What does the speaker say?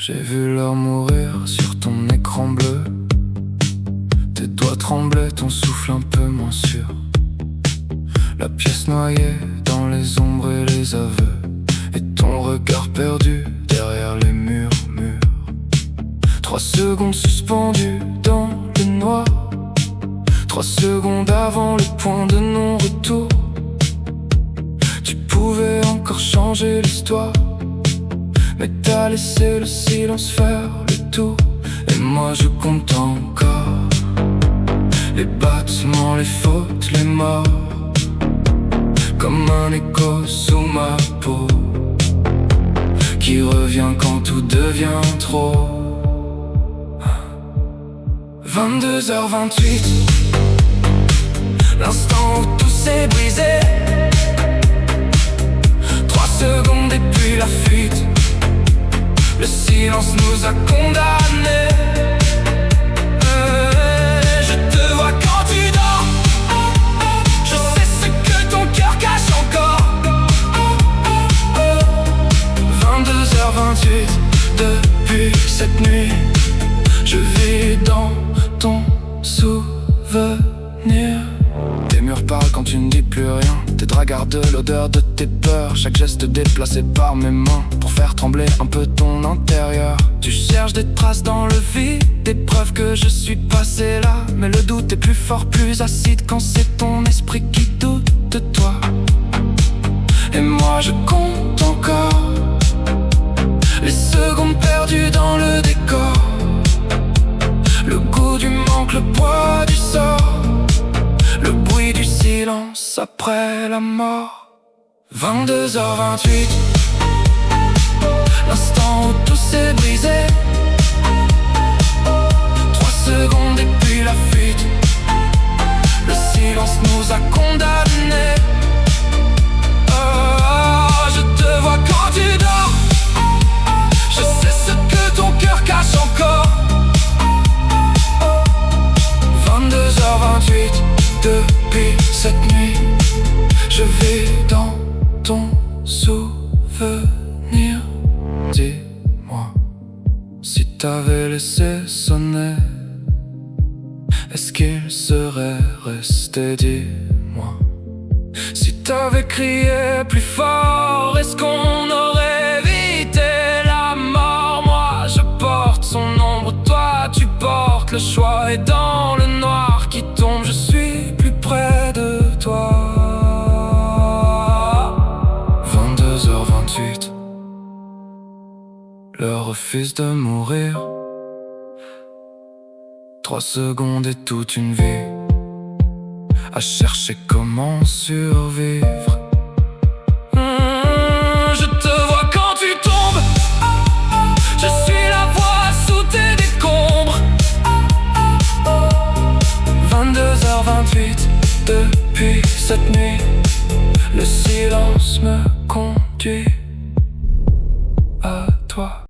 J'ai vu l'heure mourir sur ton écran bleu. Tes doigts tremblaient, ton souffle un peu moins sûr. La pièce noyée dans les ombres et les aveux, et ton regard perdu derrière les murs. 3 secondes suspendues dans le noir, 3 secondes avant le point de non-retour. Tu pouvais encore changer l'histoire, mais t'as laissé le silence faire le tour. Et moi je compte encore les battements, les fautes, les morts, comme un écho sous ma peau, qui revient quand tout devient trop. 22h28, l'instant où tout s'est brisé. 3 secondes et puis la fuite. Le silence nous a condamnés. Je te vois quand tu dors. Je sais ce que ton cœur cache encore. 22h28, depuis cette nuit, je vis dans ton souvenir. Tes murs parlent quand tu ne dis plus rien. Tes draps gardent l'odeur de tes peurs. Chaque geste déplacé par mes mains pour faire trembler un peu ton intérieur. Tu cherches des traces dans le vide, des preuves que je suis passé là. Mais le doute est plus fort, plus acide quand c'est ton esprit qui doute de toi. Et moi je compte encore les secondes perdues dans le décor. Le goût du manque, le poids du sort, le bruit du silence après la mort. 22h28, l'instant où tout s'est brisé. 3 secondes et puis la fuite. Le silence nous a condamnés. Oh, je te vois quand tu dors. Je sais ce que ton cœur cache encore. 22h28, depuis cette nuit, je vis dans ton souvenir. Dis-moi, si t'avais laissé sonner, est-ce qu'il serait resté? Dis-moi, si t'avais crié plus fort, est-ce qu'on aurait évité la mort? Moi je porte son ombre, toi tu portes le choix. Et dans le noir qui tombe, je suis plus près de toi. 22h28, l'heure refuse de mourir. 3 secondes et toute une vie à chercher comment survivre. Je te vois quand tu tombes. Je suis la voix sous tes décombres. 22h28, depuis cette nuit,